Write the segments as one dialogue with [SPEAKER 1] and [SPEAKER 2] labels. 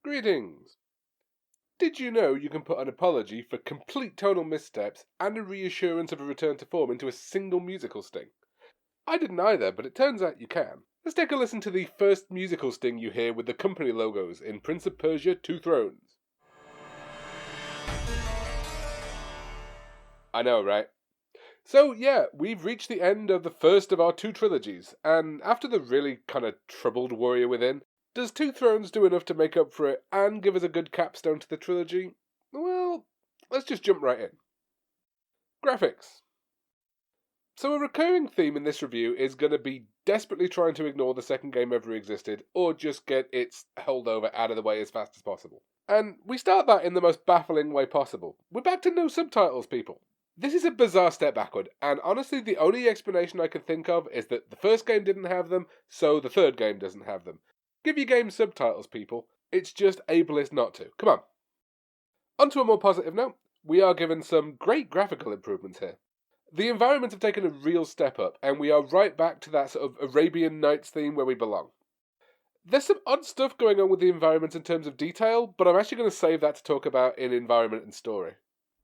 [SPEAKER 1] Greetings! Did you know you can put an apology for complete tonal missteps and a reassurance of a return to form into a single musical sting? I didn't either, but it turns out you can. Let's take a listen to the first musical sting you hear with the company logos in Prince of Persia Two Thrones. I know, right? So yeah, we've reached the end of the first of our two trilogies, and after the really kind of troubled Warrior Within, does Two Thrones do enough to make up for it and give us a good capstone to the trilogy? Well, let's just jump right in. Graphics. So a recurring theme in this review is going to be desperately trying to ignore the second game ever existed, or just get its holdover out of the way as fast as possible. And we start that in the most baffling way possible. We're back to no subtitles, people. This is a bizarre step backward, and honestly the only explanation I can think of is that the first game didn't have them, so the third game doesn't have them. Give your game subtitles, people. It's just ableist not to. Come on. On to a more positive note, we are given some great graphical improvements here. The environments have taken a real step up, and we are right back to that sort of Arabian Nights theme where we belong. There's some odd stuff going on with the environments in terms of detail, but I'm actually going to save that to talk about in environment and story.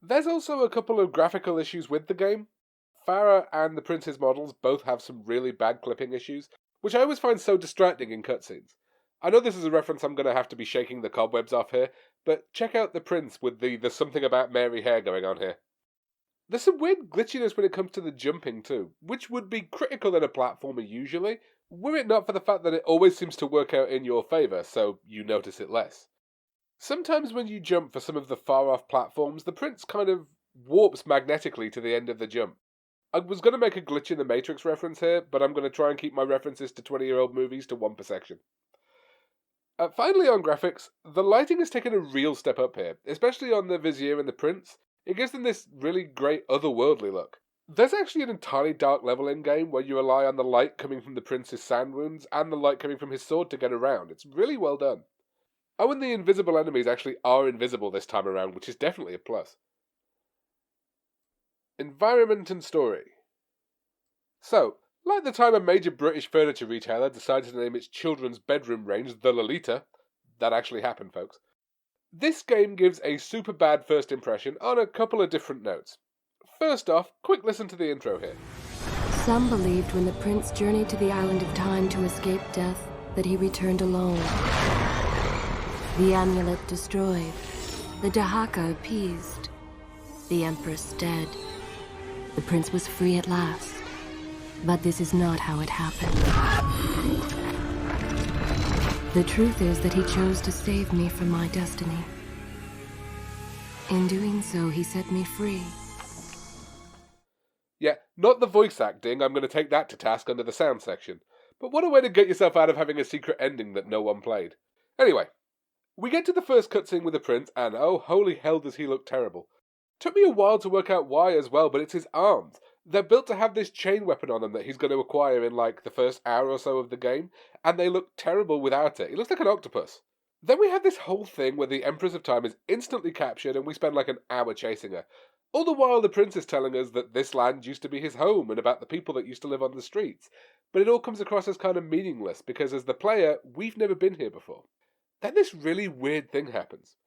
[SPEAKER 1] There's also a couple of graphical issues with the game. Farah and the Prince's models both have some really bad clipping issues, which I always find so distracting in cutscenes. I know this is a reference I'm going to have to be shaking the cobwebs off here, but check out the Prince with the something about Mary hair going on here. There's some weird glitchiness when it comes to the jumping too, which would be critical in a platformer usually, were it not for the fact that it always seems to work out in your favour, so you notice it less. Sometimes when you jump for some of the far-off platforms, the Prince kind of warps magnetically to the end of the jump. I was going to make a glitch in the Matrix reference here, but I'm going to try and keep my references to 20-year-old movies to one per section. Finally on graphics, the lighting has taken a real step up here, especially on the Vizier and the Prince. It gives them this really great otherworldly look. There's actually an entirely dark level in-game where you rely on the light coming from the Prince's sand wounds and the light coming from his sword to get around. It's really well done. Oh, and the invisible enemies actually are invisible this time around, which is definitely a plus. Environment and story. So, like the time a major British furniture retailer decided to name its children's bedroom range the Lolita, that actually happened, folks, this game gives a super bad first impression on a couple of different notes. First off, quick listen to the intro here.
[SPEAKER 2] Some believed when the prince journeyed to the island of time to escape death that he returned alone. The amulet destroyed, the Dahaka appeased, the empress dead. The prince was free at last. But this is not how it happened. The truth is that he chose to save me from my destiny. In doing so, he set me free.
[SPEAKER 1] Yeah, not the voice acting, I'm going to take that to task under the sound section. But what a way to get yourself out of having a secret ending that no one played. Anyway, we get to the first cutscene with the prince, and oh, holy hell does he look terrible. Took me a while to work out why as well, but it's his arms. They're built to have this chain weapon on them that he's going to acquire in like the first hour or so of the game, and they look terrible without it. He looks like an octopus. Then we have this whole thing where the Empress of Time is instantly captured and we spend like an hour chasing her. All the while the prince is telling us that this land used to be his home and about the people that used to live on the streets. But it all comes across as kind of meaningless because as the player, we've never been here before. Then this really weird thing happens.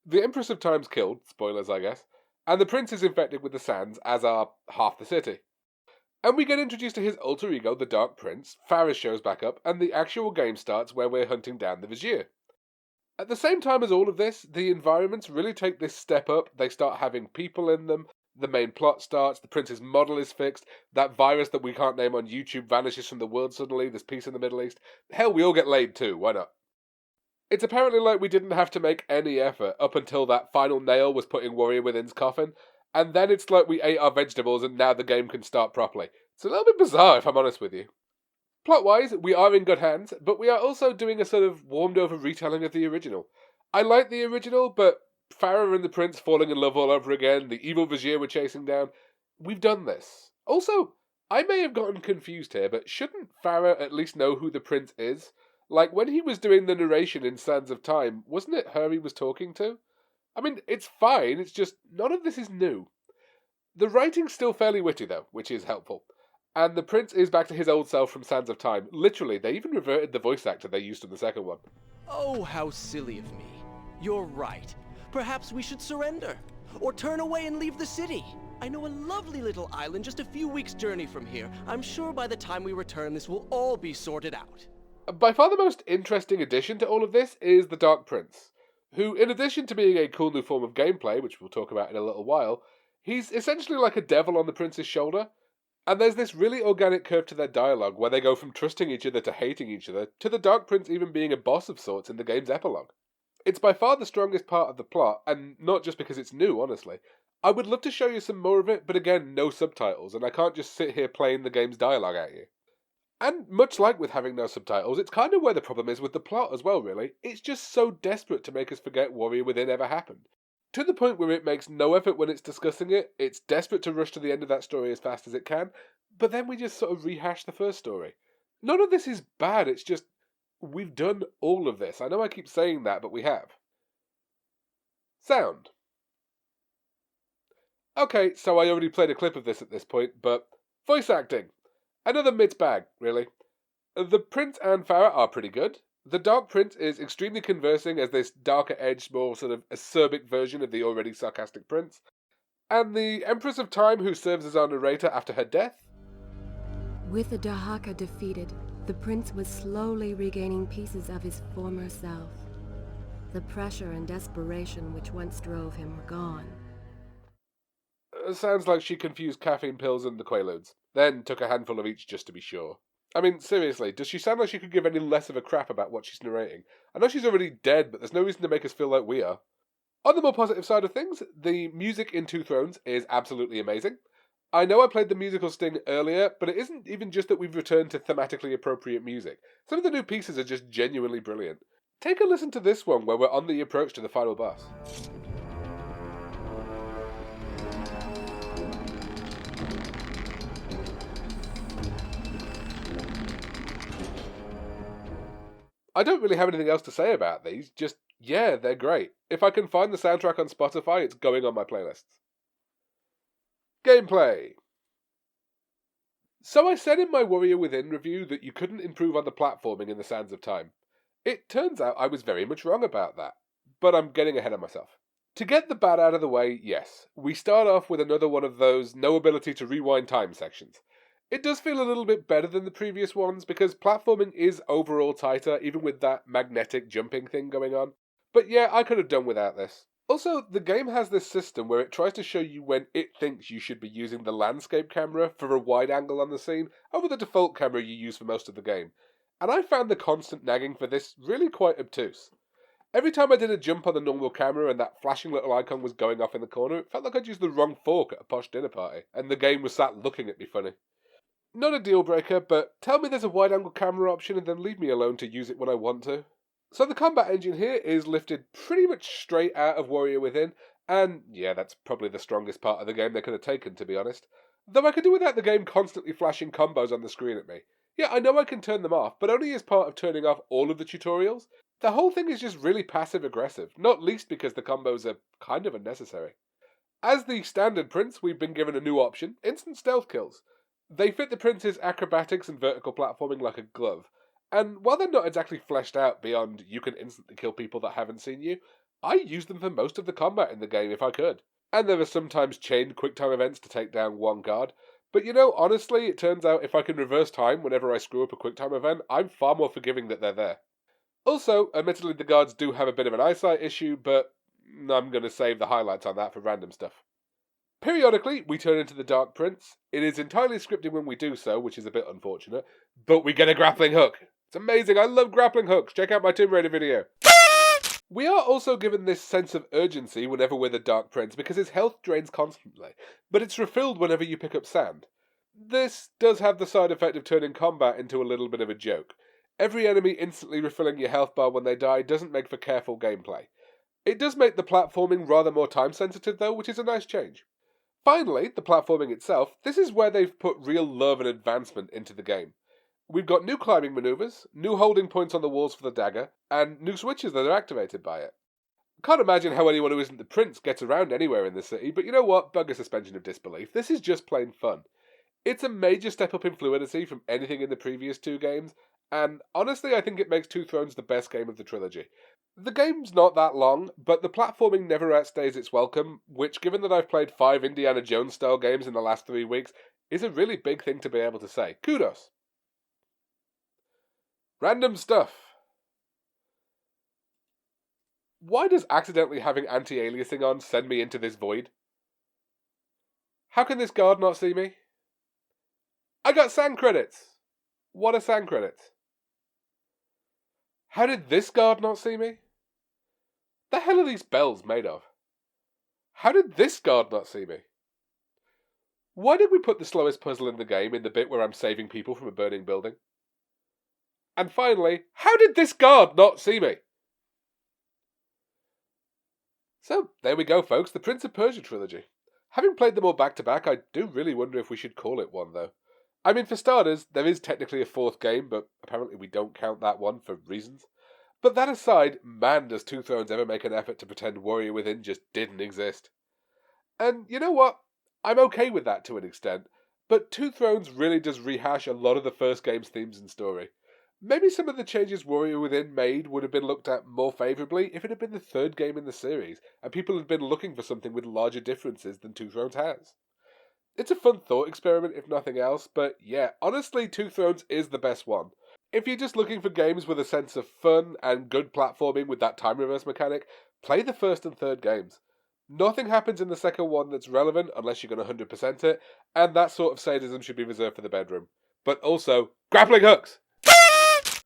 [SPEAKER 1] The Empress of Time's killed, spoilers I guess, and the prince is infected with the sands, as are half the city. And we get introduced to his alter ego, the Dark Prince, Farah shows back up, and the actual game starts where we're hunting down the Vizier. At the same time as all of this, the environments really take this step up. They start having people in them, the main plot starts, the prince's model is fixed, that virus that we can't name on YouTube vanishes from the world suddenly, there's peace in the Middle East. Hell, we all get laid too, why not? It's apparently like we didn't have to make any effort up until that final nail was put in Warrior Within's coffin, and then it's like we ate our vegetables and now the game can start properly. It's a little bit bizarre if I'm honest with you. Plot-wise, we are in good hands, but we are also doing a sort of warmed-over retelling of the original. I like the original, but Farah and the prince falling in love all over again, the evil Vizier we're chasing down, we've done this. Also, I may have gotten confused here, but shouldn't Farah at least know who the prince is? Like, when he was doing the narration in Sands of Time, wasn't it her he was talking to? I mean, it's fine, it's just none of this is new. The writing's still fairly witty, though, which is helpful. And the prince is back to his old self from Sands of Time. Literally, they even reverted the voice actor they used in the second one.
[SPEAKER 3] Oh, how silly of me. You're right. Perhaps we should surrender. Or turn away and leave the city. I know a lovely little island just a few weeks' journey from here. I'm sure by the time we return this will all be sorted out.
[SPEAKER 1] By far the most interesting addition to all of this is the Dark Prince, who, in addition to being a cool new form of gameplay, which we'll talk about in a little while, he's essentially like a devil on the prince's shoulder. And there's this really organic curve to their dialogue where they go from trusting each other to hating each other, to the Dark Prince even being a boss of sorts in the game's epilogue. It's by far the strongest part of the plot, and not just because it's new, honestly. I would love to show you some more of it, but again, no subtitles, and I can't just sit here playing the game's dialogue at you. And much like with having no subtitles, it's kind of where the problem is with the plot as well, really. It's just so desperate to make us forget Warrior Within ever happened. To the point where it makes no effort when it's discussing it, it's desperate to rush to the end of that story as fast as it can, but then we just sort of rehash the first story. None of this is bad, it's just, we've done all of this. I know I keep saying that, but we have. Sound. Okay, so I already played a clip of this at this point, but voice acting. Another mixed bag, really. The Prince and Farah are pretty good. The Dark Prince is extremely conversing as this darker-edged, more sort of acerbic version of the already sarcastic Prince. And the Empress of Time, who serves as our narrator after her death.
[SPEAKER 2] With the Dahaka defeated, the prince was slowly regaining pieces of his former self. The pressure and desperation which once drove him were gone.
[SPEAKER 1] Sounds like she confused caffeine pills and the Quaaludes, then took a handful of each just to be sure. I mean, seriously, does she sound like she could give any less of a crap about what she's narrating? I know she's already dead, but there's no reason to make us feel like we are. On the more positive side of things, the music in Two Thrones is absolutely amazing. I know I played the musical sting earlier, but it isn't even just that we've returned to thematically appropriate music. Some of the new pieces are just genuinely brilliant. Take a listen to this one where we're on the approach to the final boss. I don't really have anything else to say about these, just, yeah, they're great. If I can find the soundtrack on Spotify, it's going on my playlists. Gameplay. So I said in my Warrior Within review that you couldn't improve on the platforming in the Sands of Time. It turns out I was very much wrong about that, but I'm getting ahead of myself. To get the bad out of the way, yes, we start off with another one of those no ability to rewind time sections. It does feel a little bit better than the previous ones because platforming is overall tighter, even with that magnetic jumping thing going on. But yeah, I could have done without this. Also, the game has this system where it tries to show you when it thinks you should be using the landscape camera for a wide angle on the scene over the default camera you use for most of the game. And I found the constant nagging for this really quite obtuse. Every time I did a jump on the normal camera and that flashing little icon was going off in the corner, it felt like I'd used the wrong fork at a posh dinner party, and the game was sat looking at me funny. Not a deal breaker, but tell me there's a wide angle camera option and then leave me alone to use it when I want to. So the combat engine here is lifted pretty much straight out of Warrior Within, and yeah, that's probably the strongest part of the game they could have taken, to be honest. Though I could do without the game constantly flashing combos on the screen at me. Yeah, I know I can turn them off, but only as part of turning off all of the tutorials. The whole thing is just really passive-aggressive, not least because the combos are kind of unnecessary. As the standard Prince, we've been given a new option, instant stealth kills. They fit the Prince's acrobatics and vertical platforming like a glove, and while they're not exactly fleshed out beyond you can instantly kill people that haven't seen you, I use them for most of the combat in the game if I could. And there are sometimes chained quick-time events to take down one guard, but you know, honestly, it turns out if I can reverse time whenever I screw up a quick-time event, I'm far more forgiving that they're there. Also, admittedly the guards do have a bit of an eyesight issue, but I'm going to save the highlights on that for random stuff. Periodically, we turn into the Dark Prince. It is entirely scripted when we do so, which is a bit unfortunate, but we get a grappling hook. It's amazing, I love grappling hooks. Check out my Tomb Raider video. We are also given this sense of urgency whenever we're the Dark Prince because his health drains constantly, but it's refilled whenever you pick up sand. This does have the side effect of turning combat into a little bit of a joke. Every enemy instantly refilling your health bar when they die doesn't make for careful gameplay. It does make the platforming rather more time sensitive though, which is a nice change. Finally, the platforming itself, this is where they've put real love and advancement into the game. We've got new climbing maneuvers, new holding points on the walls for the dagger, and new switches that are activated by it. Can't imagine how anyone who isn't the Prince gets around anywhere in the city, but you know what, bugger suspension of disbelief, this is just plain fun. It's a major step up in fluidity from anything in the previous two games, and honestly I think it makes Two Thrones the best game of the trilogy. The game's not that long, but the platforming never outstays its welcome, which, given that I've played 5 Indiana Jones-style games in the last 3 weeks, is a really big thing to be able to say. Kudos! Random stuff. Why does accidentally having anti-aliasing on send me into this void? How can this guard not see me? I got sand credits! What are sand credits? How did this guard not see me? The hell are these bells made of? How did this guard not see me? Why did we put the slowest puzzle in the game in the bit where I'm saving people from a burning building? And finally, how did this guard not see me? So, there we go folks, the Prince of Persia trilogy. Having played them all back to back, I do really wonder if we should call it one though. I mean, for starters, there is technically a 4th game, but apparently we don't count that one for reasons. But that aside, man does Two Thrones ever make an effort to pretend Warrior Within just didn't exist. And you know what? I'm okay with that to an extent, but Two Thrones really does rehash a lot of the first game's themes and story. Maybe some of the changes Warrior Within made would have been looked at more favourably if it had been the 3rd game in the series, and people had been looking for something with larger differences than Two Thrones has. It's a fun thought experiment if nothing else, but yeah, honestly Two Thrones is the best one. If you're just looking for games with a sense of fun and good platforming with that time reverse mechanic, play the 1st and 3rd games. Nothing happens in the 2nd one that's relevant unless you're going to 100% it, and that sort of sadism should be reserved for the bedroom. But also, grappling hooks!